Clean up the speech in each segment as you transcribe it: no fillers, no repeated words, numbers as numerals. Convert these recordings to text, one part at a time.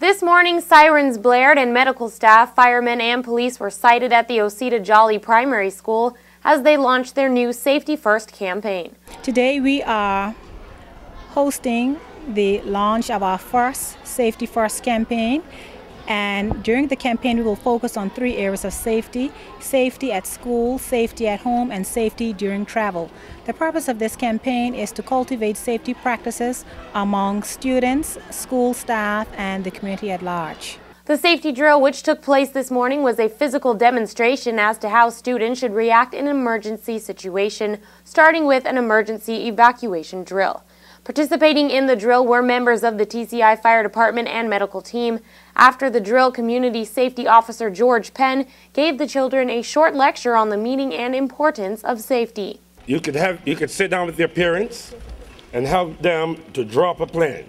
This morning, sirens blared and medical staff, firemen, and police were sighted at the Oseta Jolly Primary School as they launched their new Safety First campaign. Today we are hosting the launch of our first Safety First campaign, and during the campaign we will focus on 3 areas of safety: safety at school, safety at home, and safety during travel. The purpose of this campaign is to cultivate safety practices among students, school staff, and the community at large. The safety drill, which took place this morning, was a physical demonstration as to how students should react in an emergency situation, starting with an emergency evacuation drill. Participating in the drill were members of the TCI Fire Department and medical team. After the drill, Community Safety Officer George Penn gave the children a short lecture on the meaning and importance of safety. You could sit down with your parents and help them to draw up a plan.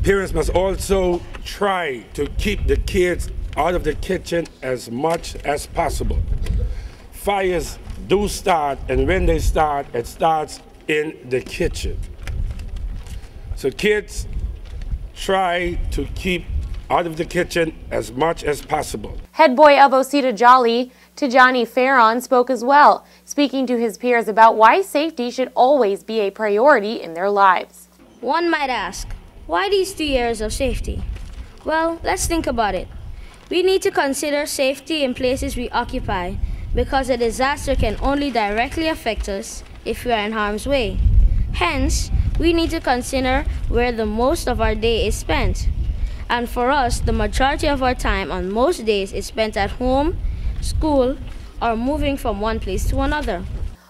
Parents must also try to keep the kids out of the kitchen as much as possible. Fires do start, and when they start, it starts in the kitchen. So kids, try to keep out of the kitchen as much as possible. Head boy of Oseta Jolly, Tijani Farron, spoke as well, speaking to his peers about why safety should always be a priority in their lives. One might ask, why these 3 areas of safety? Well, let's think about it. We need to consider safety in places we occupy, because a disaster can only directly affect us if we are in harm's way. Hence, we need to consider where the most of our day is spent. And for us, the majority of our time on most days is spent at home, school, or moving from one place to another.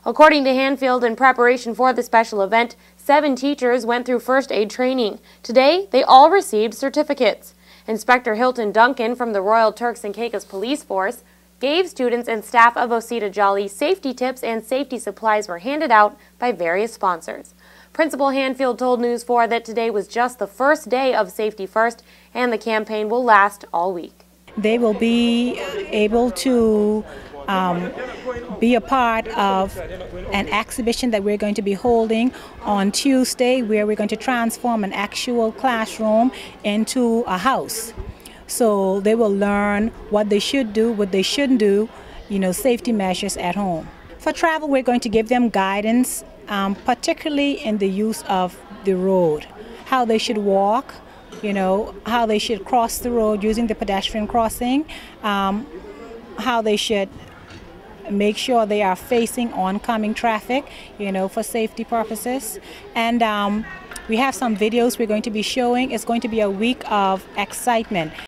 According to Hanfield, in preparation for the special event, 7 teachers went through first aid training. Today, they all received certificates. Inspector Hilton Duncan from the Royal Turks and Caicos Police Force gave students and staff of Oseta Jolly safety tips, and safety supplies were handed out by various sponsors. Principal Hanfield told News 4 that today was just the first day of Safety First, and the campaign will last all week. They will be able to be a part of an exhibition that we're going to be holding on Tuesday, where we're going to transform an actual classroom into a house. So they will learn what they should do, what they shouldn't do, safety measures at home. For travel, we're going to give them guidance, particularly in the use of the road, how they should walk, how they should cross the road using the pedestrian crossing, how they should make sure they are facing oncoming traffic, for safety purposes. And we have some videos we're going to be showing. It's going to be a week of excitement.